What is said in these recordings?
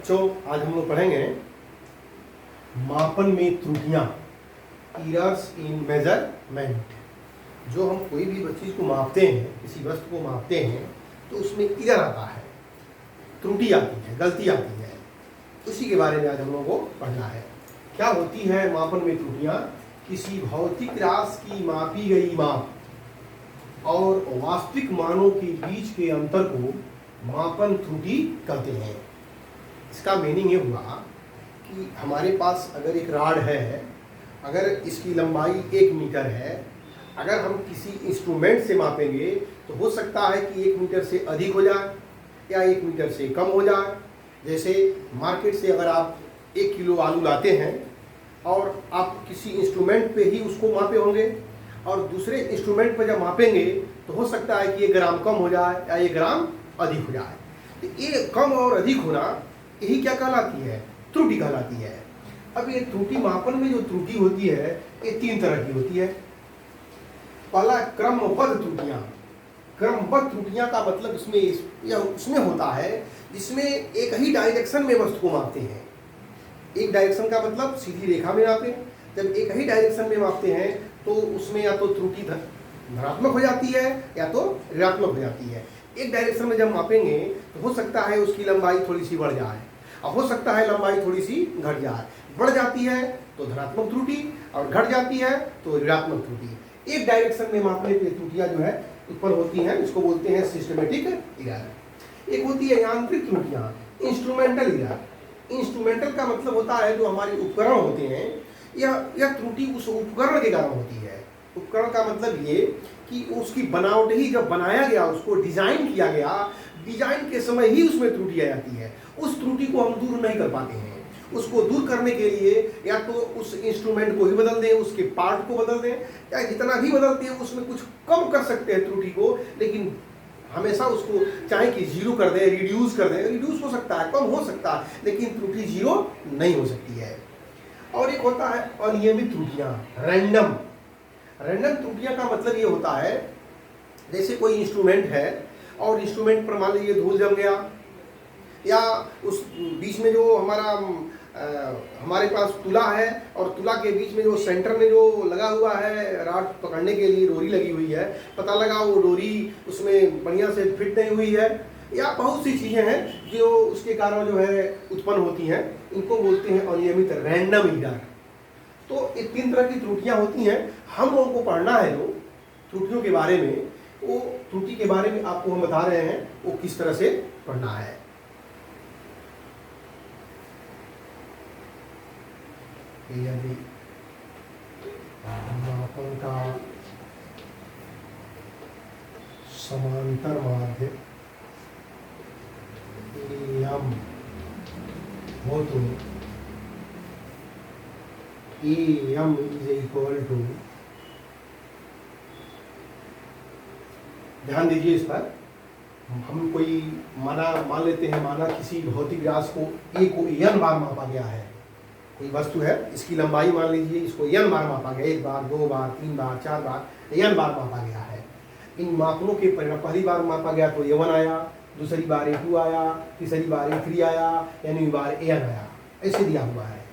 बच्चों, आज हम लोग पढ़ेंगे मापन में त्रुटियां, एरर्स इन मेजरमेंट। जो हम कोई भी चीज़ को मापते हैं, किसी वस्तु को मापते हैं, तो उसमें एरर आता है, त्रुटि आती है, गलती आती है। उसी के बारे में आज हम लोगों को पढ़ना है। क्या होती है मापन में त्रुटियां? किसी भौतिक राशि की मापी गई माप और वास्तविक मानों के बीच के अंतर को मापन त्रुटि कहते हैं। इसका मीनिंग ये हुआ कि हमारे पास अगर एक राड है, अगर इसकी लंबाई 1 मीटर है, अगर हम किसी इंस्ट्रूमेंट से मापेंगे तो हो सकता है कि 1 मीटर से अधिक हो जाए या 1 मीटर से कम हो जाए। जैसे मार्केट से अगर आप 1 किलो आलू लाते हैं और आप किसी इंस्ट्रूमेंट पे ही उसको मापे होंगे और दूसरे इंस्ट्रूमेंट पर जब मापेंगे तो हो सकता है कि 1 ग्राम कम हो जाए या 1 ग्राम अधिक हो जाए। तो ये कम और अधिक होना, यही क्या कहलाती है? त्रुटि कहलाती है। अब ये त्रुटि, मापन में जो त्रुटि होती है ये 3 तरह की होती है। पहला क्रमबद्ध त्रुटियां। क्रमबद्ध त्रुटियां का मतलब उसमें होता है जिसमें एक ही डायरेक्शन में वस्तु को मापते हैं। एक डायरेक्शन का मतलब सीधी रेखा में मापते हैं। जब एक ही डायरेक्शन में मापते हैं तो उसमें या तो त्रुटि धनात्मक हो जाती है या तो ऋणात्मक हो जाती है। एक डायरेक्शन में जब मापेंगे तो हो सकता है उसकी लंबाई थोड़ी सी बढ़ जाए, अब हो सकता है लंबाई थोड़ी सी घट जाए। बढ़ जाती है तो धनात्मक त्रुटि और घट जाती है तो ऋणात्मक त्रुटि। एक डायरेक्शन में मापने पे त्रुटियां जो है उत्पन्न होती हैं, इसको बोलते हैं सिस्टमेटिक एरर। एक होती है यांत्रिक त्रुटियां, इंस्ट्रूमेंटल एरर। इंस्ट्रूमेंटल का मतलब होता है जो हमारे उपकरण होते हैं, यह त्रुटि उस उपकरण के कारण होती है। उपकरण का मतलब ये कि उसकी बनावट ही जब बनाया गया, उसको डिजाइन किया गया, डिजाइन के समय ही उसमें त्रुटि आ जाती है। उस त्रुटि को हम दूर नहीं कर पाते हैं। उसको दूर करने के लिए या तो उस इंस्ट्रूमेंट को ही बदल दें, उसके पार्ट को बदल दें, या जितना भी बदलते हैं उसमें कुछ कम कर सकते हैं त्रुटि को, लेकिन हमेशा उसको चाहे कि 0 कर दें, रिड्यूस कर दें। रिड्यूस हो सकता है, कम हो सकता है, लेकिन त्रुटि 0 नहीं हो सकती है। और एक होता है अनियमित त्रुटियां, रैंडम। रैंडम त्रुटियां का मतलब ये होता है, जैसे कोई इंस्ट्रूमेंट है और इंस्ट्रूमेंट पर मान लीजिए धूल जम गया, या उस बीच में जो हमारे पास तुला है और तुला के बीच में जो सेंटर में जो लगा हुआ है राड पकड़ने के लिए डोरी लगी हुई है, पता लगा वो डोरी उसमें बढ़िया से फिट नहीं हुई है, या बहुत सी चीज़ें हैं जो उसके कारण जो है उत्पन्न होती हैं। इनको बोलते हैं अनियमित, रैंडम एरर। तो ये 3 तरह की त्रुटियां होती हैं। हम लोगों को पढ़ना है जो त्रुटियों के बारे में, वो त्रुटि के बारे में आपको हम बता रहे हैं वो किस तरह से पढ़ना है। यदि मापन का समांतर माध्य एम हो तो एम इज इक्वल टू, ध्यान दीजिए इस पर, हम कोई मान लेते हैं, माना किसी भौतिक राशि को ए को n बार मापा गया है। कोई वस्तु है, इसकी लंबाई मान लीजिए, इसको n बार मापा गया, 1 बार, 2 बार, 3 बार, 4 बार, n बार मापा गया है। इन मापनों के परिणाम, पहली बार मापा गया तो A1 आया, दूसरी बार A2 आया, तीसरी बार A3 आया, यानी बार AN आया, ऐसे दिया हुआ है।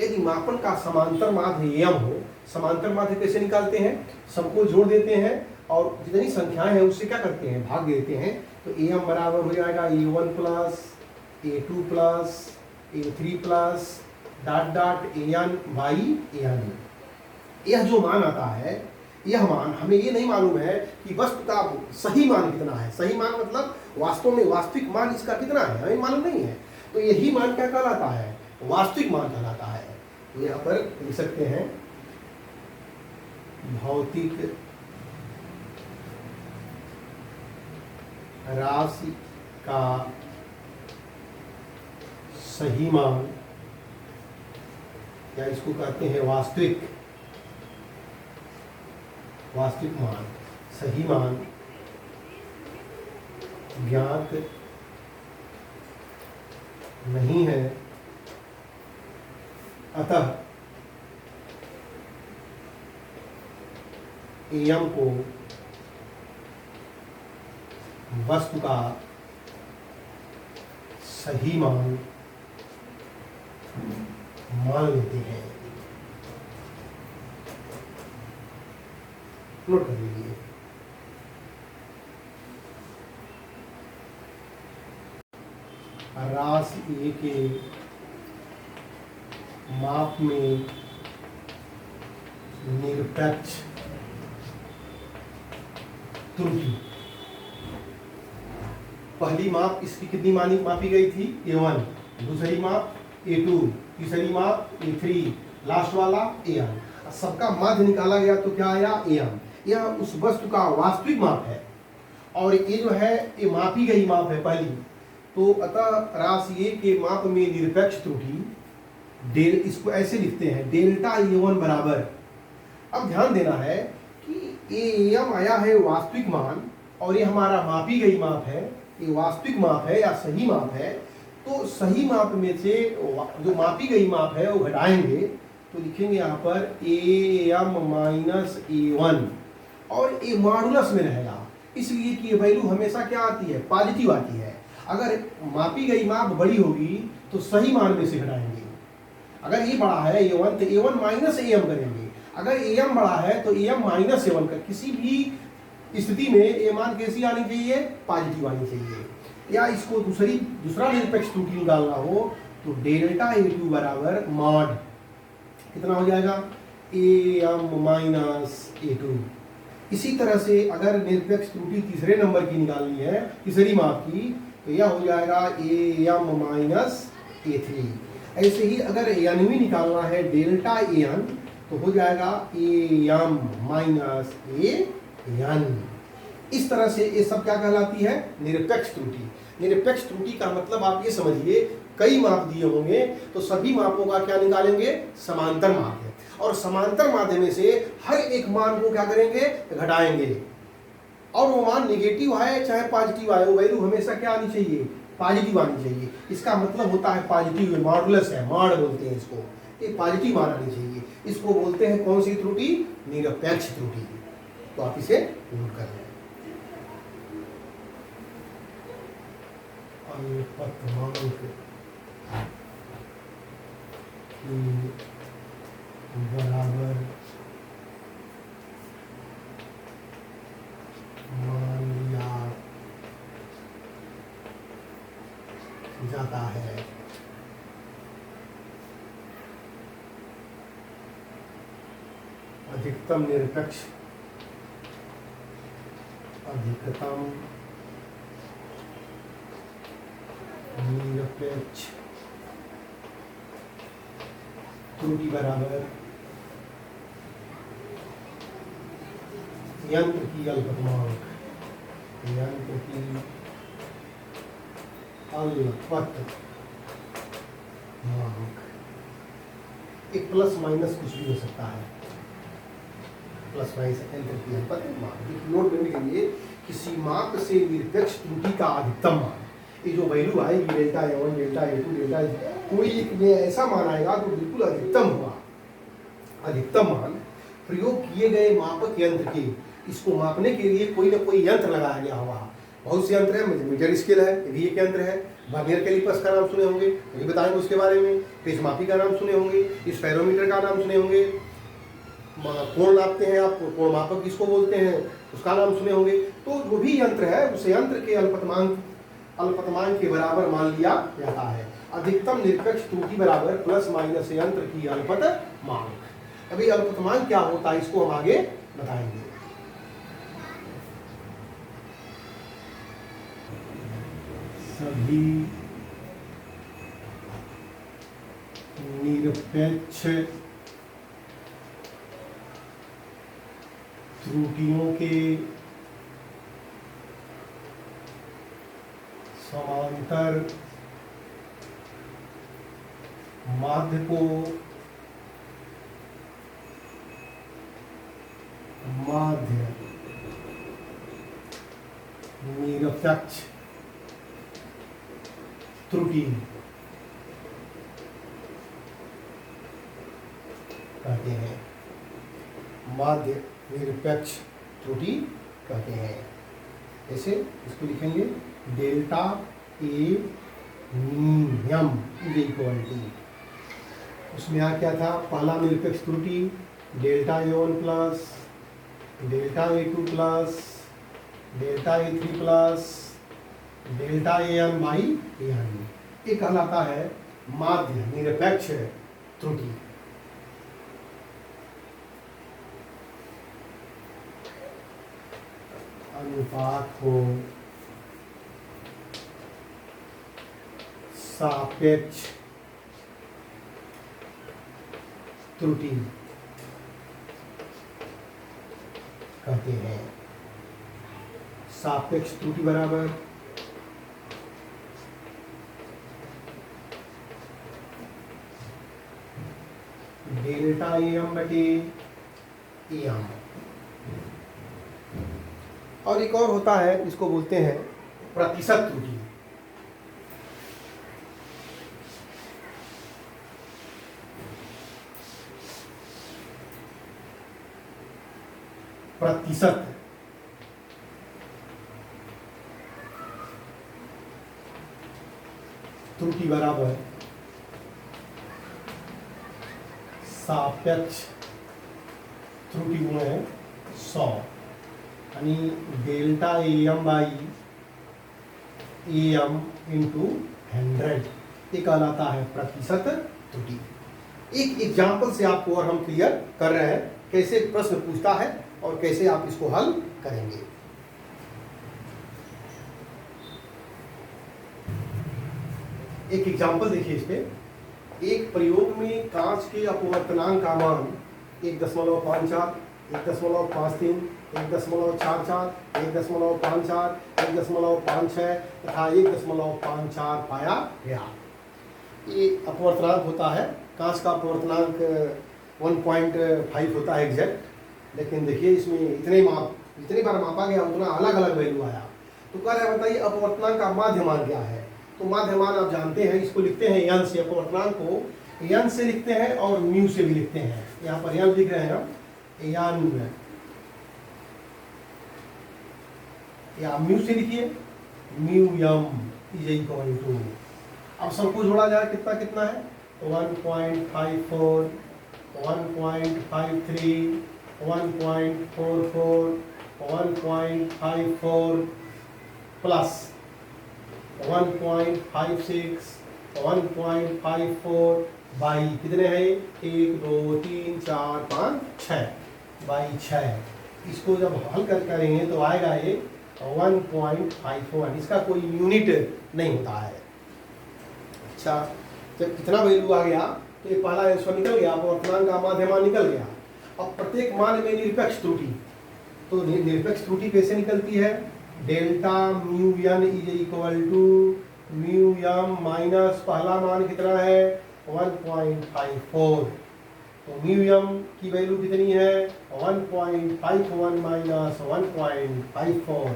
यदि मापन का समांतर माध्य m हो, समांतर माध्य कैसे निकालते हैं? सबको जोड़ देते हैं और जितनी संख्याएं हैं उससे क्या करते हैं? भाग देते हैं। तो am बराबर हो जाएगा A1 plus A2 plus A3 plus dot dot an by an। यह जो मान आता है, यह मान, हमें ये नहीं मालूम है कि वस्तु का सही मान कितना है। सही मान मतलब वास्तव में वास्तविक मान इसका कितना है, हमें मालूम नहीं है। तो यही मान क्या कहलाता है? वास्तविक मान कहलाता है। तो यहाँ पर लिख सकते हैं भौतिक राशि का सही मान, या इसको कहते हैं वास्तविक मान, सही मान ज्ञात नहीं है, अतः एम को वस्तु का सही मान मान लेते हैं। नोट कर लीजिए। राशि ए के माप में निरपेक्ष त्रुटि। पहली माप इसकी कितनी मापी गई थी? A1। दूसरी माप A2। तीसरी माप A3। लास्ट वाला AM। सबका माध्य निकाला गया तो क्या आया? AM। यह उस वस्तु का वास्तविक माप है और ये जो है ये मापी गई माप है पहली। तो अतः राशि ए के माप में निरपेक्ष त्रुटि इसको ऐसे लिखते हैं डेल्टा A1 बराबर। अब ध्यान देना है कि AM आया है वास्तविक मान और ये हमारा मापी गई माप है, ये वास्तविक माप है या सही माप है। तो सही माप में से जो मापी गई माप है वो घटाएंगे तो लिखेंगे यहाँ पर AM माइनस A1 और ये मॉडुलस में रहेगा, इसलिए कि ये वैल्यू हमेशा क्या आती है? पॉजिटिव आती है। अगर मापी गई माप बड़ी होगी तो सही मान में से घटाएंगे। अगर ये बड़ा है A1 तो A1 माइनस AM करेंगे। अगर AM बड़ा है तो AM माइनस A1 कर। किसी भी स्थिति में ये मान कैसी आनी चाहिए? पॉजिटिव आनी चाहिए। या इसको दूसरा निरपेक्ष त्रुटि निकालना हो तो डेल्टा A2 बराबर मॉड कितना हो जाएगा? AM minus A2। इसी तरह से अगर निरपेक्ष त्रुटि तीसरे नंबर की निकालनी है, तीसरी माप की, तो यह हो जाएगा AM माइनस A3। ऐसे ही अगर एनवी निकालना है डेल्टा AN तो हो जाएगा AM माइनस AN। इस तरह से ये सब क्या कहलाती है? निरपेक्ष त्रुटि। निरपेक्ष त्रुटि का मतलब आप ये समझिए कई माप दिए होंगे तो सभी मापों का क्या निकालेंगे? समांतर माप है और समांतर माध्य में से हर एक मान को क्या करेंगे? घटाएंगे। और वो मान निगेटिव आए चाहे पॉजिटिव आए वो वैल्यू हमेशा क्या आनी चाहिए? पॉजिटिव आनी चाहिए। इसका मतलब होता है पॉजिटिव मॉडुलस है, मॉड बोलते हैं इसको। ये पॉजिटिव मान आनी चाहिए। इसको बोलते हैं कौन सी त्रुटि? निरपेक्ष त्रुटि। तो आप इसे नोट कर लें। अल्पतमांक बराबर मान लिया जाता है। अधिकतम निरपेक्ष त्रुटि बराबर यंत्र की अल्पतमांक, यंत्र की अल्पतमांक। एक प्लस माइनस कुछ भी हो सकता है, प्लस माइनस यंत्र की अल्पतमांक। नोट करने के लिए किसी माप से निरपेक्ष त्रुटि का अधिकतम मान, ये जो वैल्यू आएगी delta A1 delta A2 delta, कोई एक में ऐसा मान आएगा तो बिल्कुल अधिकतम हुआ। अधिकतम मान प्रयोग किए गए मापक यंत्र के, इसको मापने के लिए कोई ना कोई यंत्र लगाया गया होगा। बहुत से यंत्र है, मीटर स्केल है, ये भी एक यंत्र है। वर्नियर कैलिपर्स का नाम सुने होंगे, ये बताएंगे उसके बारे में। पेच मापी का नाम सुने होंगे, स्पेरोमीटर का नाम सुने होंगे। कोण नापते हैं आप, कोण मापक किसको बोलते हैं उसका नाम सुने होंगे। तो जो भी यंत्र है उस यंत्र के अल्पतमांक के बराबर मान लिया जाता है। अधिकतम निरपेक्ष त्रुटि बराबर प्लस माइनस यंत्र की अल्पतमांक। अभी अल्पतमांक क्या होता है इसको हम आगे बताएंगे। सभी निरपेक्ष त्रुटियों के समांतर माध्य को माध्य निरपेक्ष त्रुटि कहते हैं। माध्य निरपेक्ष त्रुटि कहते हैं। ऐसे इसको लिखेंगे delta A medium is equal to उसमें यहाँ क्या था, पहला निरपेक्ष त्रुटि delta A1 plus delta A2 plus delta A3 plus delta AN by AN, ये कहलाता है माध्य निरपेक्ष त्रुटि। अनुपात को सापेक्ष त्रुटि कहते हैं। सापेक्ष त्रुटि बराबर डेल्टा AM बटे AM। और एक और होता है, इसको बोलते हैं प्रतिशत त्रुटि। प्रतिशत त्रुटि बराबर सापेक्ष त्रुटि गुणे 100, यानी delta AM by AM into 100, ये कहलाता है प्रतिशत त्रुटि। एक एग्जाम्पल से आपको और हम क्लियर कर रहे हैं कैसे प्रश्न पूछता है और कैसे आप इसको हल करेंगे। एक एग्जाम्पल देखिए इस पे। एक प्रयोग में कांच के अपवर्तनांक का मान 1.54, 1.53, 1.44, 1.54, 1.56 तथा 1.54 पाया गया। ये अपवर्तनांक होता है, कांच का अपवर्तनांक 1.5 होता है एग्जैक्ट, लेकिन देखिए इसमें इतनी बार मापा गया, उतना अलग अलग वैल्यू आया। तो कह रहे बताइए अपवर्तनांक का माध्य मान क्या है। तो माध्य मान आप जानते हैं, इसको लिखते हैं n से, अपवर्तनांक को n से लिखते हैं और म्यू से भी लिखते हैं। यहाँ पर n लिख रहे हैं हम, n या म्यू से लिखिए, mu m is equal to, अब सबको जोड़ा जाए कितना कितना है, 1.54, 1.53, 1.44, 1.54 प्लस 1.56, 1.54 बाई कितने हैं, 1 2 3 4 5 6 बाई 6। इसको जब हल करेंगे तो आएगा ये 1.51, इसका कोई यूनिट नहीं होता है। अच्छा, जब इतना वैल्यू आ गया तो ये पहला आंसर निकल गया, अपवर्तनांक का माध्य मान निकल गया। अब प्रत्येक मान में निरपेक्ष त्रुटि, तो निरपेक्छ त्रुटि कैसे निकलती है, delta mu n is equal to mu m minus पहला मान कितना है 1.54, तो म्यू m की वैल्यू कितनी है 1.51 माइनस 1.54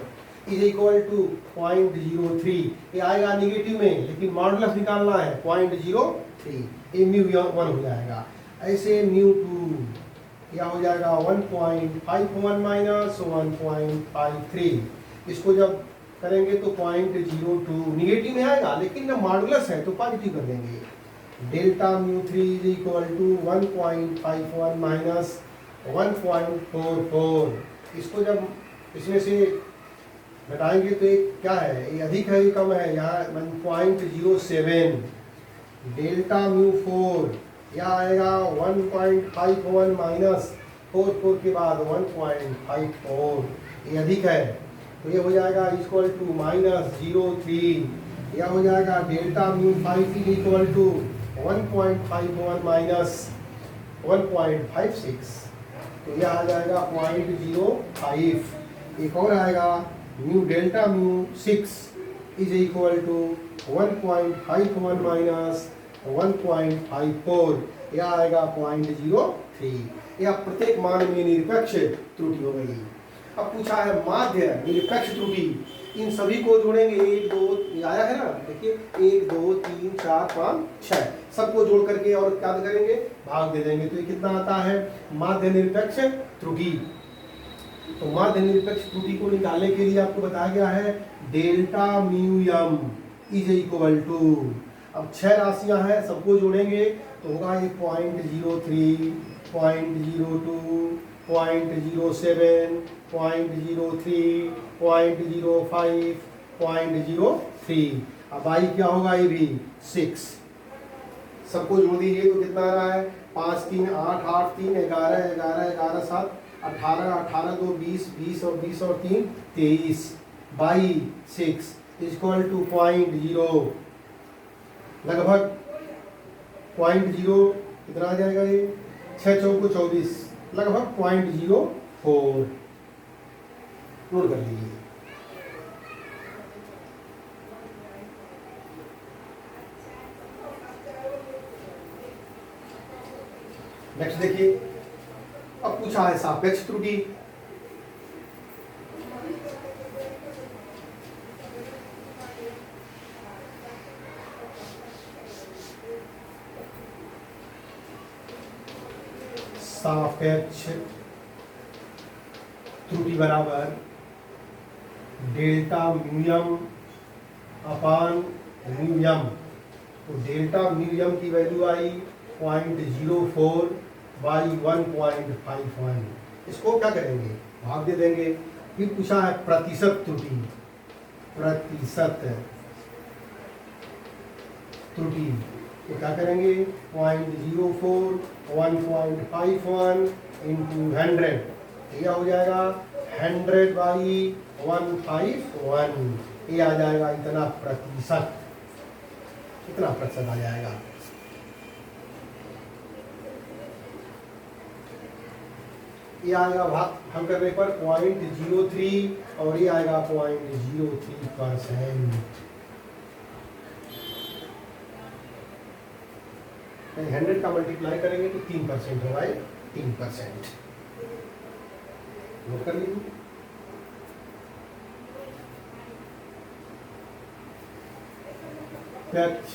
इज इक्वल टू 0.03। ये आएगा निगेटिव में, लेकिन मॉडुलस निकालना है 0.03, ये म्यू 1 हो जाएगा। ऐसे म्यू 2 या हो जाएगा 1.51 माइनस 1.53, इसको जब करेंगे तो 0.02 निगेटिव में आएगा, लेकिन जब मॉडुलस है तो पॉजिटिव कर देंगे। Delta mu 3 is equal to 1.51 minus 1.44, इसको जब इसमें से घटाएंगे तो एक क्या है, ये अधिक है ये कम है, यहाँ 1.07। डेल्टा म्यू 4 यह आएगा 1.51 माइनस 44 के बाद 1.54, ये अधिक है, तो ये हो जाएगा इक्वल टू -0.3। यह हो जाएगा delta mu 5 is equal to 1.51 minus 1.56, तो यह आ जाएगा 0.05। एक और आएगा mu delta mu 6 is equal to 1.51 minus 1.54, यह आएगा 0.03। यह प्रत्येक मान में निरपेक्ष त्रुटि हो गई। अब पूछा है माध्य निरपेक्ष त्रुटि, इन सभी को जोड़ेंगे, 1 2 आया है ना, देखिए 1 2 3 4 5 6 सबको जोड़ करके और क्या करेंगे, भाग दे देंगे, तो ये कितना आता है माध्य निरपेक्ष त्रुटि। तो माध्य निरपेक्ष त्रुटि को निकालने के लिए आपको बताया गया है delta mu m is equal to, अब 6 राशियां हैं, सबको जोड़ेंगे तो होगा ये 0.03, 0.02, 0.07, 0.03, 0.05, 0.03। अब आई क्या होगा, ये भी 6। सबको जोड़ दीजिए तो कितना आ रहा है, 5 3 8 8 3 11 11 11 7 18 18 2 20 20 और 20 और 3 23 बाई 6 इक्वल टू 0.0, लगभग 0.0 कितना आ जाएगा, ये 6 चौको 24, लगभग 0.04 नोट कर लीजिए। नेक्स्ट देखिए, अब पूछा है सापेक्ष त्रुटि। सापेक्ष त्रुटि बराबर डेल्टा म्यूएम अपान म्यूएम। तो डेल्टा म्यूएम की वैल्यू आई 0.04 बाई 1.51। इसको क्या करेंगे, भाग दे देंगे। फिर पूछा है प्रतिशत त्रुटि, प्रतिशत त्रुटि तो क्या करेंगे, 0.04 1.51 इंटू 100, यह हो जाएगा 100 बाई 151, ये आ जाएगा इतना प्रतिशत, कितना प्रतिशत आ जाएगा। ये आएगा भाग हम करने पर 0.03 और ये आएगा 0.03%। 100 का मल्टीप्लाई करेंगे तो 3% होगा, 3%। नोट कर लीजिए। प्रत्यक्ष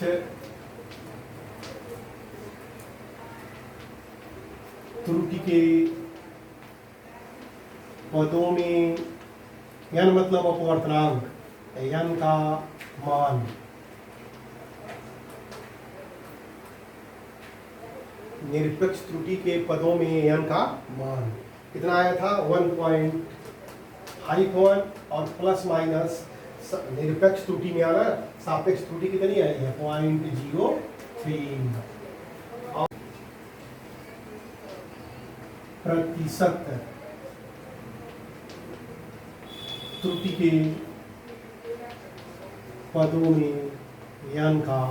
त्रुटि के पदों में n मतलब अपवर्तनांक, n का मान निरपेक्ष त्रुटि के पदों में n का मान कितना आया था, 1.51 और प्लस माइनस निरपेक्ष त्रुटि में आना, सापेक्ष त्रुटि कितनी आई है 0.03। प्रतिशत त्रुटि के पदों में n का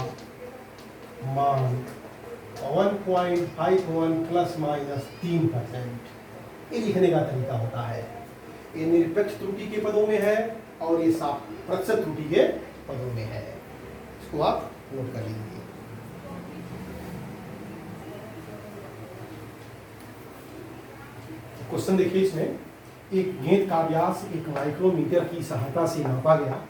मान 1.51 प्लस माइनस 3%। ये लिखने का तरीका होता है। ये निरपेक्ष त्रुटि के पदों में है और ये प्रतिशत त्रुटि के पदों में है। इसको आप नोट कर लीजिए। क्वेश्चन देखिए, इसमें एक गेंद का व्यास 1 माइक्रोमीटर की सहायता से नापा गया।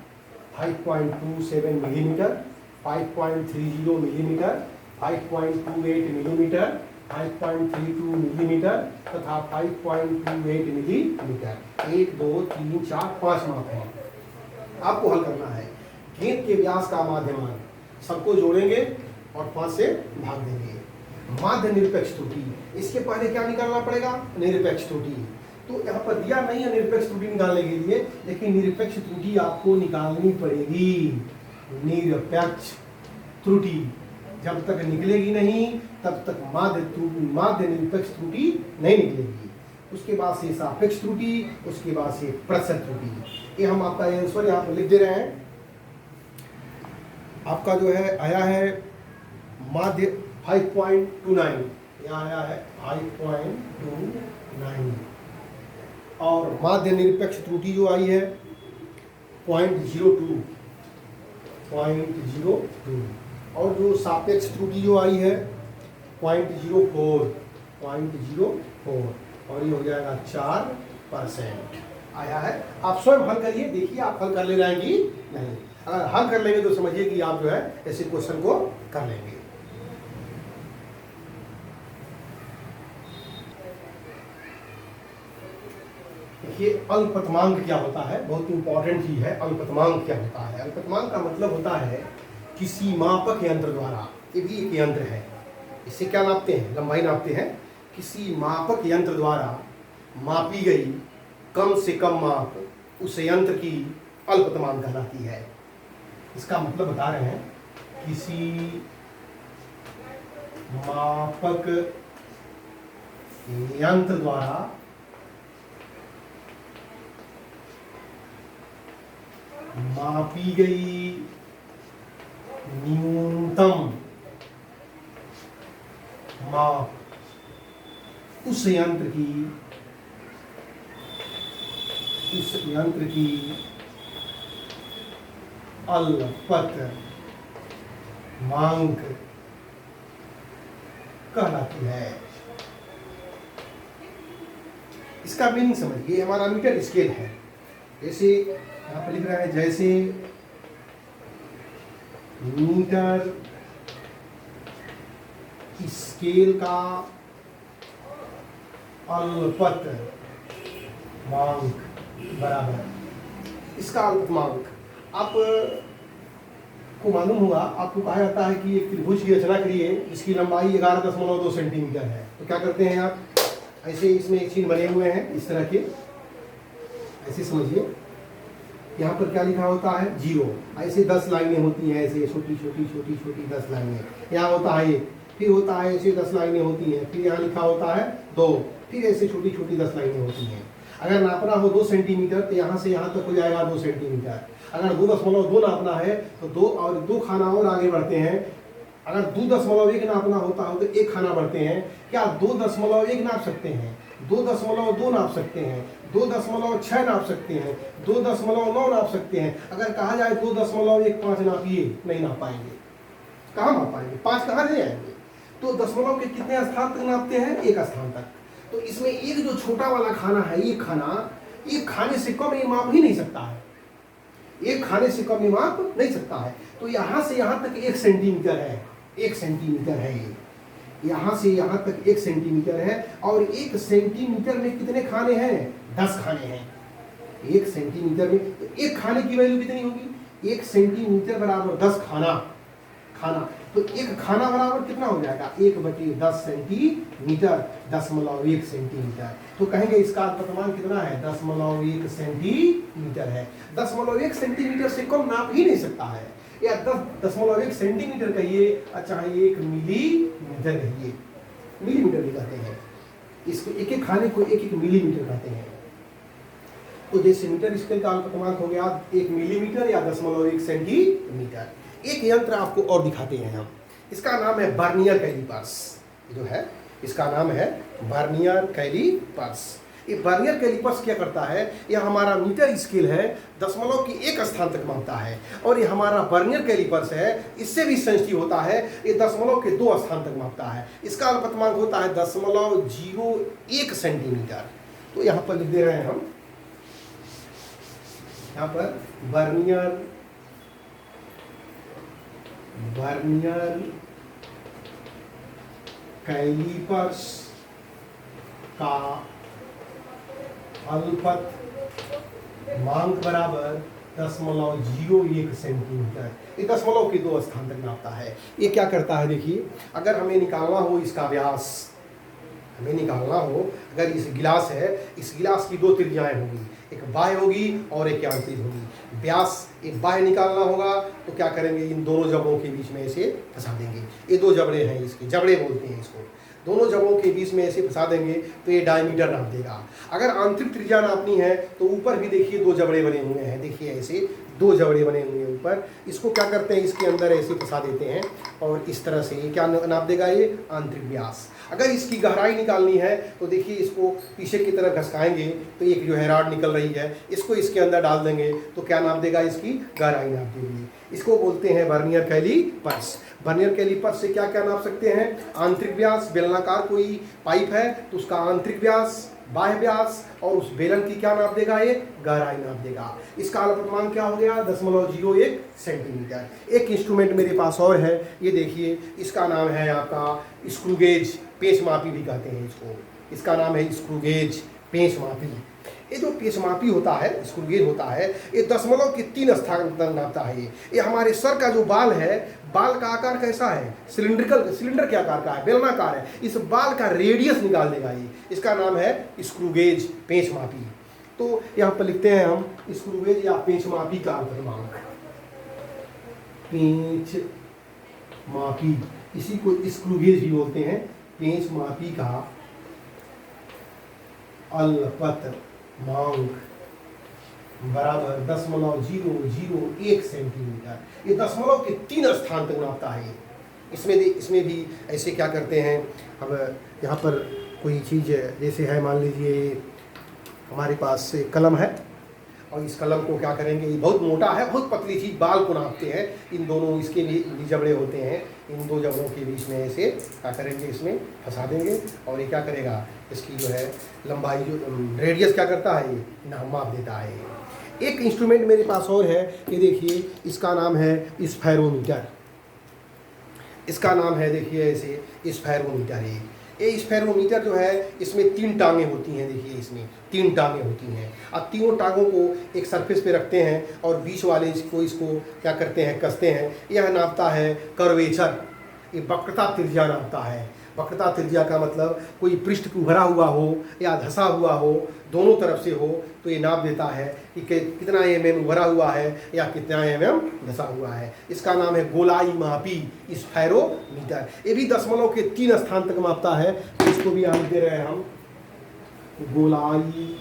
5.27 मिलीमीटर, 5.30 मिलीमीटर, 5.28 मिलीमीटर, 5.32 मिलीमीटर तथा 5.28 मिलीमीटर। 1 2 3 4 5 माप है। आपको हल करना है। गेंद के व्यास का माध्यमान सबको जोड़ेंगे और 5 से भाग देंगे। माध्य निरपेक्ष त्रुटि, इसके पहले क्या निकालना पड़ेगा, निरपेक्ष त्रुटि। तो यहाँ पर दिया नहीं है निरपेक्ष त्रुटि निकालने के लिए, लेकिन निरपेक्ष त्रुटि आपको निकालनी पड़ेगी। निरपेक्ष त्रुटि जब तक निकलेगी नहीं तब तक माध्य निरपेक्ष त्रुटि नहीं निकलेगी। उसके बाद से सापेक्ष त्रुटि, उसके बाद से प्रतिशत त्रुटि। ये हम आपका आंसर यहाँ पर लिख दे रहे हैं। आपका जो है आया है माध्य 5.29, यहाँ आया है 5.29 और माध्य निरपेक्ष त्रुटि जो आई है 0.02 और जो सापेक्ष त्रुटि जो आई है 0.04 और ये हो जाएगा 4% आया है। आप स्वयं हल करिए, देखिए आप हल कर ले जाएंगी नहीं। अगर हल कर लेंगे तो समझिए कि आप जो है ऐसे क्वेश्चन को कर लेंगे। देखिए अल्पतमांक क्या होता है, बहुत इंपॉर्टेंट चीज है। अल्पतमांक क्या होता है, अल्पतमांक का मतलब होता है किसी मापक यंत्र द्वारा, ये भी एक यंत्र है, इससे क्या नापते हैं, लंबाई नापते हैं। किसी मापक यंत्र द्वारा मापी गई कम से कम माप उस यंत्र की अल्पतमांक कहलाती है। इसका मतलब बता रहे हैं, किसी मापक यंत्र द्वारा मापी गई न्यूनतम माप उस यंत्र की अल्पतमांक कहलाती है। इसका मीनिंग समझिए, हमारा मीटर स्केल है, जैसे यहाँ पर लिख रहा है, जैसे मीटर स्केल का अल्पतमांक बराबर, इसका अल्पतमांक आप को मालूम होगा, आपको कहा जाता है कि एक त्रिभुज की रचना करिए जिसकी लंबाई 11.2 सेंटीमीटर है। तो क्या करते हैं आप, ऐसे इसमें एक चिन्ह बने हुए हैं इस तरह के, ऐसे समझिए, यहाँ पर क्या लिखा होता है, 0, ऐसे 10 लाइनें होती हैं, ऐसे छोटी छोटी छोटी छोटी 10 लाइनें, यहाँ होता है 1, फिर होता है ऐसे 10 लाइनें होती हैं, फिर यहाँ लिखा होता है 2, फिर ऐसे छोटी छोटी 10 लाइनें होती हैं। अगर नापना हो 2 सेंटीमीटर तो यहाँ से यहाँ तक हो जाएगा 2 सेंटीमीटर। अगर 2.2 नापना है तो 2 खाना और आगे बढ़ते हैं। अगर 2.1 नापना होता हो तो 1 खाना बढ़ते हैं। क्या 2.1 नाप सकते हैं, 2.2 नाप सकते हैं, 2.6 नाप सकते हैं, 2.9 नाप सकते हैं। अगर कहा जाए 2.15 नापिए, नहीं नाप पाएंगे, कहाँ नाप पाएंगे, 5 कहाँ से आएंगे। तो दशमलव के कितने स्थान तक नापते हैं, 1 स्थान तक। तो इसमें एक जो छोटा वाला खाना है, एक खाने से कम ये माप ही नहीं सकता है, एक खाने से कम ये माप नहीं सकता है। तो यहाँ से यहाँ तक 1 सेंटीमीटर है, 1 सेंटीमीटर है ये, यहाँ से यहाँ तक 1 सेंटीमीटर है। और 1 सेंटीमीटर में कितने खाने हैं, 10 खाने हैं। 1 सेंटीमीटर में तो 1 खाने की वैल्यू कितनी होगी, 1 सेंटीमीटर बराबर 10 खाना। तो 1 खाना बराबर कितना हो जाएगा, 1/10 सेंटीमीटर, 0.1 सेंटीमीटर। तो कहेंगे इसका अल्पतमांक कितना है, 0.1 सेंटीमीटर है। 0.1 सेंटीमीटर से कम नाप ही नहीं सकता है, या 0.1 सेंटीमीटर कहिए, अच्छा 1 मिलीमीटर कहिए, मिलीमीटर भी कहते हैं इसको, एक खाने को 1 मिलीमीटर कहते हैं। तो जैसे मीटर स्केल का अल्पतमांक हो गया 1 मिलीमीटर या 0.1 सेंटीमीटर। एक यंत्र आपको और दिखाते हैं हम, इसका नाम है वर्नियर कैलिपर्स, जो है इसका नाम है वर्नियर कैलिपर्स। ये वर्नियर कैलिपर्स क्या करता है, यह हमारा मीटर स्केल है, दशमलव की 1 स्थान तक मापता है। और ये हमारा वर्नियर कैलिपर्स है, इससे भी सेंसिटिव होता है, ये 0.2 के 2 स्थान तक मापता है। इसका अल्पतमांक होता है 0.01 सेंटीमीटर। तो यहाँ पर लिख दे रहे हैं हम, यहाँ पर वर्नियर कैलिपर्स का अल्पतमांक बराबर 0.01 सेंटीमीटर। ये 0.2 के 2 स्थान तक नापता है। ये क्या करता है, देखिए, अगर हमें निकालना हो इसका व्यास, अगर इस गिलास है, इस गिलास की 2 त्रिज्याएं होगी, एक बाह्य होगी और एक आंतरिक होगी। व्यास एक बाह्य निकालना होगा तो क्या करेंगे, इन दोनों जबड़ों के बीच में ऐसे फंसा देंगे। ये 2 जबड़े हैं, इसके जबड़े बोलते हैं इसको, दोनों जबड़ों के बीच में ऐसे फंसा देंगे तो ये डायमीटर नाप देगा। अगर आंतरिक त्रिज्या नापनी है तो ऊपर भी देखिए 2 जबड़े बने हुए हैं, देखिए ऐसे 2 जबड़े बने हुए हैं ऊपर। इसको क्या करते हैं, इसके अंदर ऐसे फंसा देते हैं और इस तरह से ये क्या नाप देगा, ये आंतरिक व्यास। अगर इसकी गहराई निकालनी है तो देखिए इसको पीछे की तरफ घसकाएंगे तो एक जो है रॉड निकल रही है, इसको इसके अंदर डाल देंगे तो क्या नाप देगा, इसकी गहराई नाप देगी। इसको बोलते हैं वर्नियर कैलिपर्स। वर्नियर कैलिपर्स से क्या क्या नाप सकते हैं, आंतरिक व्यास, बेलनाकार कोई पाइप है तो उसका आंतरिक व्यास, बाह्य व्यास, और उस बेलन की क्या नाप देगा, ये गहराई नाप देगा। इसका अल्पतमांक क्या हो गया, 0.01 सेंटीमीटर। एक इंस्ट्रूमेंट मेरे पास और है, ये देखिए, इसका नाम है आपका स्क्रूगेज, पेंच मापी भी कहते हैं इसको। इसका नाम है स्क्रूगेज, पेंच मापी। ये जो पेचमापी होता है, स्क्रू गेज होता है, ये दशमलव के 3 स्थान तक नापता है। ये हमारे सर का जो बाल है, बाल का आकार कैसा है, सिलेंडर के आकार का है, बेलनाकार है। इस बाल का रेडियस निकाल देगा ये, इसका नाम है स्क्रू गेज, पेचमापी। तो यहाँ पर लिखते हैं हम स्क्रू गेज या पेचमापी का अल्पतमांक, पेचमापी, इसी को स्क्रू गेज भी बोलते हैं। पेचमापी का अल्पतमांक बराबर 0.001 सेंटीमीटर। ये दशमलव के 3 स्थान तक नापता है। इसमें भी ऐसे क्या करते हैं, अब यहाँ पर कोई चीज़ जैसे है, मान लीजिए हमारे पास कलम है और इस कलम को क्या करेंगे, ये बहुत मोटा है, बहुत पतली चीज़, बाल को नापते हैं। इन दोनों इसके भी जबड़े होते हैं, इन दो जबड़ों के बीच में ऐसे क्या करेंगे, इसमें फंसा देंगे और ये क्या करेगा, इसकी जो है लंबाई, जो रेडियस क्या करता है, ये माप देता है। एक इंस्ट्रूमेंट मेरे पास और है, ये देखिए, इसका नाम है स्फेरोमीटर। इसका नाम है, देखिए ऐसे स्फेरोमीटर है। ये स्फेरोमीटर जो है, इसमें 3 टांगें होती हैं। देखिए इसमें 3 टांगें होती हैं। अब तीनों टांगों को एक सरफेस पे रखते हैं और बीच वाले इसको क्या करते हैं, कसते हैं। यह नापता है कर्वेचर, ये वक्रता त्रिज्या नापता है। वक्रता त्रिज्या का मतलब कोई पृष्ठ उभरा हुआ हो या धंसा हुआ हो, दोनों तरफ से हो, तो ये नाप देता है कि कितना mm उभरा हुआ है या कितना mm धंसा हुआ है। इसका नाम है गोलाई मापी, स्फेरोमीटर। ये भी दशमलव के 3 स्थान तक मापता है। तो इसको भी हम दे रहे हैं, हम गोलाई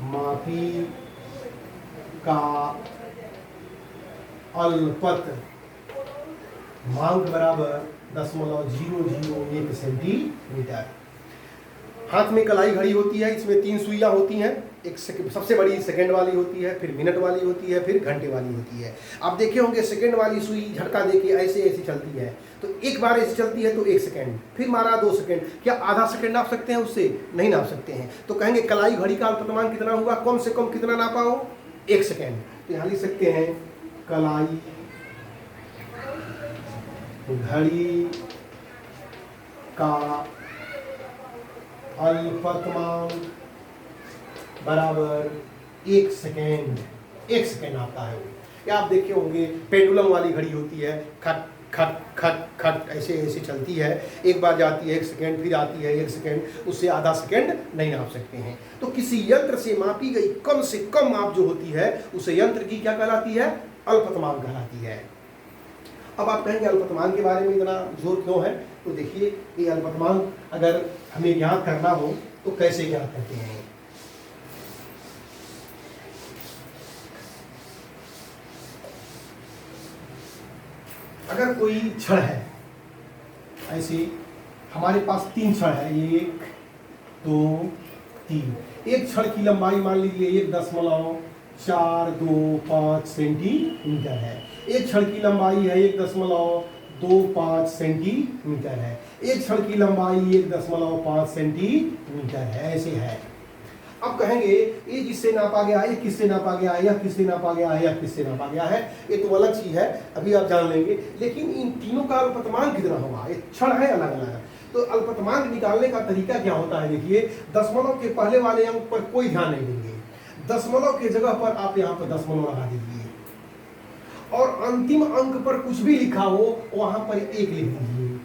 मापी का अल्पतमांक बराबर 0.001 सेंटीमीटर। हाथ में कलाई घड़ी होती है, इसमें 3 सुइयाँ होती हैं। एक सबसे बड़ी सेकंड वाली होती है, फिर मिनट वाली होती है, फिर घंटे वाली होती है। आप देखे होंगे सेकंड वाली सुई झटका देके ऐसे ऐसे चलती है, तो एक बार ऐसे चलती है तो 1 सेकंड, फिर मारा 2 सेकंड। क्या आधा सेकंड नाप सकते हैं उससे? नहीं नाप सकते हैं। तो कहेंगे कलाई घड़ी का अल्पतमांक कितना हुआ, कम से कम कितना नापा हो, 1 सेकंड। तो यहाँ लिख सकते हैं कलाई घड़ी का अल्पतमांक बराबर 1 सेकेंड। 1 सेकेंड आता है। या आप देखे होंगे पेंडुलम वाली घड़ी होती है, खट खट खट खट ऐसे ऐसे चलती है। एक बार जाती है 1 सेकेंड, फिर आती है 1 सेकेंड, उससे आधा सेकेंड नहीं नाप सकते हैं। तो किसी यंत्र से मापी गई कम से कम माप जो होती है, उस यंत्र की क्या कहलाती है, अल्पतमांक कहलाती है। अब आप कहेंगे अल्पतमांक के बारे में इतना जोर क्यों है, तो देखिए ये अल्पतमांक अगर हमें ज्ञात करना हो तो कैसे ज्ञात करते हैं। अगर कोई छड़ है, ऐसे हमारे पास 3 छड़ है, 1 2 3। एक छड़ की लंबाई मान लीजिए 1.425 सेंटीमीटर है। एक छड़ की लंबाई है 1.25 सेंटीमीटर है। एक छड़ की लंबाई 1.5 सेंटीमीटर है, ऐसे है। अब कहेंगे ये जिससे नापा गया है, ये किससे नापा गया है, यह किससे नापा गया है, यह किससे नापा गया है, ये तो अलग चीज है, अभी आप जान लेंगे। लेकिन इन तीनों का अल्पतमांक कितना होगा, ये छड़ है अलग अलग। तो अल्पतमांक निकालने का तरीका क्या होता है, देखिए दशमलव के पहले वाले अंक पर कोई ध्यान नहीं देंगे। दशमलव के जगह पर आप यहाँ पर दशमलव लगा दीजिए और अंतिम अंक पर कुछ भी लिखा हो वहां पर 1 लिख दीजिए।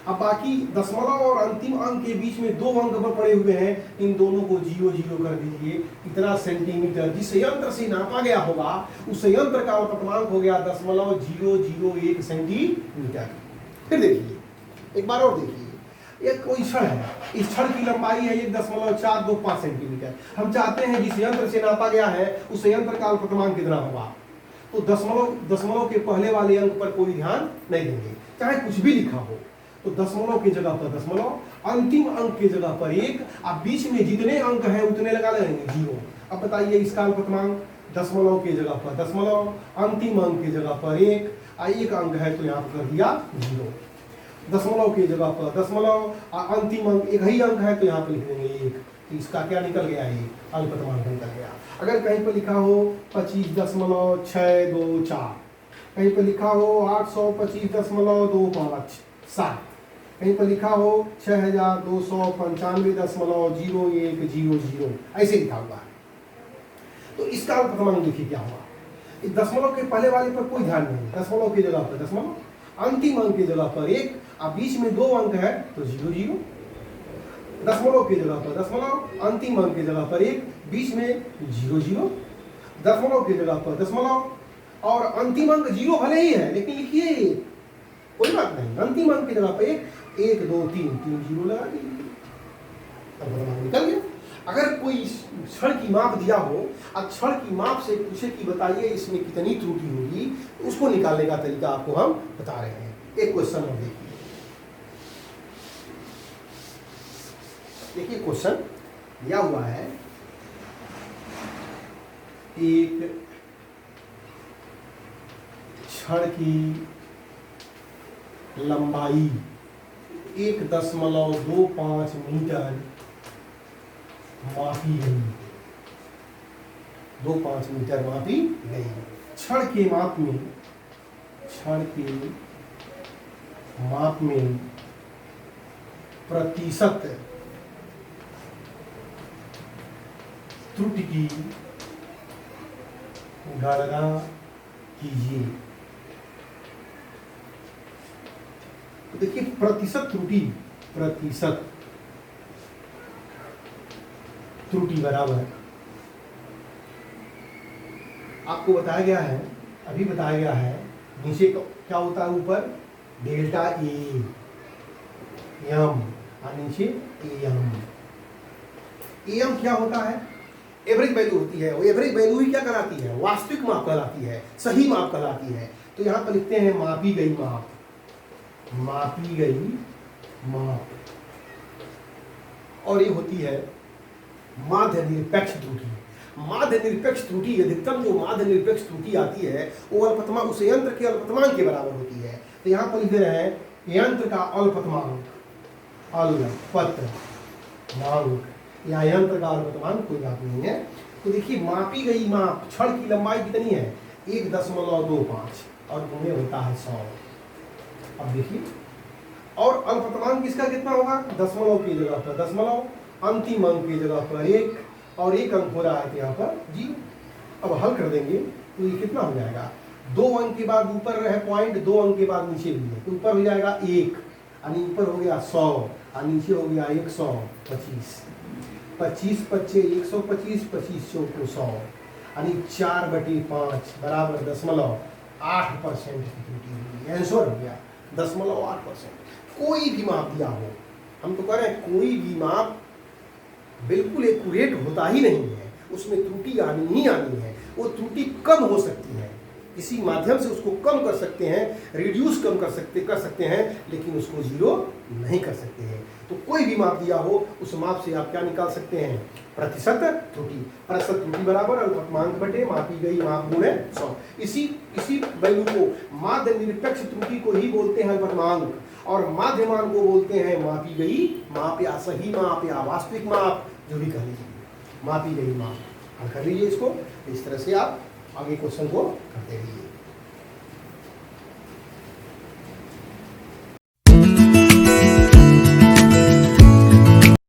अब बाकी दशमलव और अंतिम अंक के बीच में 2 अंक पर पड़े हुए हैं, इन दोनों को 0 0 कर दीजिए। इतना सेंटीमीटर जिस यंत्र से नापा गया होगा उस यंत्र का अल्पतमांक हो गया 0.001 सेंटीमीटर। फिर देखिए एक बार और देखिए, एक कोई छड़ है, इस छड़ की लंबाई है 1.425 सेंटीमीटर। हम चाहते हैं जिस यंत्र से नापा गया है उस यंत्र का अल्पतमांक कितना होगा। तो दशमलव के पहले वाले अंक पर कोई ध्यान नहीं देंगे, चाहे कुछ भी लिखा हो। तो दशमलव की जगह पर दशमलव, अंतिम अंक की जगह पर 1, अब बीच में जितने अंक हैं उतने लगा लेंगे 0। अब बताइए इसका अल्पतमांक दशमलव की जगह पर दशमलव, अंतिम अंक की जगह पर 1, एक अंक है तो यहाँ पर कर दिया 0। दशमलव की जगह पर दशमलव, अंतिम अंक एक ही अंक है तो यहाँ पर लिख देंगे 1। तो इसका क्या निकल गया, ये अल्पतमांक निकल गया। अगर कहीं पर लिखा हो 25.624, कहीं पर लिखा हो 825.257, कहीं पर लिखा हो 6295.0100 ऐसे लिखा हुआ है, तो इसका अल्पतमांक देखिए क्या हुआ। इस दशमलव के पहले वाले पर कोई ध्यान नहीं, दशमलव की जगह पर दशमलव, अंतिम अंक की जगह पर 1, अब बीच में 2 अंक है तो 0 0, दशमलव की जगह पर दशमलव, अंतिम अंक की जगह पर 1, बीच में 0 0, दशमलव की जगह पर दशमलव और अंतिम अंक 0 भले ही है लेकिन लिखिए कोई बात नहीं, अंतिम अंक की जगह पर 1 1 2 3 3 0 लगा दीजिए, अल्पतमांक निकल गया। अगर कोई क्षण की माप दिया हो और क्षण की माप से पूछे कि बताइए इसमें कितनी त्रुटि होगी, तो उसको निकालने का तरीका आपको हम बता रहे हैं। एक क्वेश्चन और देखिए क्वेश्चन दिया हुआ है, एक क्षण की लंबाई 1.25 मीटर मापी गई, 2.5 मीटर मापी गई। क्षण के माप में प्रतिशत त्रुटि की गणना कीजिए। तो देखिए प्रतिशत त्रुटि बराबर आपको बताया गया है, अभी बताया गया है, नीचे क्या होता है, ऊपर डेल्टा ए एम और नीचे एम क्या होता है, एवरेज वैल्यू होती है। वो एवरेज वैल्यू ही क्या कहलाती है, वास्तविक माप कहलाती है, सही माप कहलाती है। तो यहाँ पर लिखते हैं मापी गई माप, और ये होती है माध्य निरपेक्ष त्रुटि। माध्य निरपेक्ष त्रुटि, अधिकतम जो माध्य निरपेक्ष त्रुटि आती है वो अल्पतमांक, उस यंत्र के अल्पतमांक के बराबर होती है। तो यहाँ पर लिख रहे हैं यंत्र का अल्पतमांक, या यंत्र का अल्पतमांक कोई बात नहीं है। तो देखिए मापी गई माप, क्षण की लंबाई कितनी है 1.25 और गुणे होता है 100। अब देखिए और अल्पतमांक किसका कितना होगा, दशमलव की जगह पर दशमलव, अंतिम अंक की जगह पर 1 और 1 अंक हो रहा है यहाँ पर 0। अब हल कर देंगे तो ये कितना हो जाएगा, 2 अंक के बाद ऊपर है पॉइंट, 2 अंक के बाद नीचे भी है, तो ऊपर हो जाएगा 1 और ऊपर हो गया 100 और नीचे हो गया 125, 25 पच्चे 125, 25 चौको 100 यानी 4/5 बराबर 0.8% की त्रुटि होगी। आंसर हो गया 0.8%। कोई भी माप दिया हो, हम तो कह रहे हैं कोई भी माप बिल्कुल एक्यूरेट होता ही नहीं है, उसमें त्रुटि आनी ही आनी है। वो त्रुटि कम हो सकती है, इसी माध्यम से उसको कम कर सकते हैं, रिड्यूस कम कर सकते हैं, लेकिन उसको 0 नहीं कर सकते हैं। तो कोई भी माप दिया हो उस माप से आप क्या निकाल सकते हैं, प्रतिशत त्रुटि। प्रतिशत त्रुटि बराबर अल्पतमांक बटे मापी गई माप गुणे 100। इसी वैल्यू को माध्य निरपेक्ष त्रुटि को ही बोलते हैं अल्पतमांक, और माध्यमान को बोलते हैं मापी गई माप या सही माप या वास्तविक माप, जो भी कह लीजिए, मापी गई माप। हल कर लीजिए इसको, इस तरह से आप आगे क्वेश्चन को करते रहिए।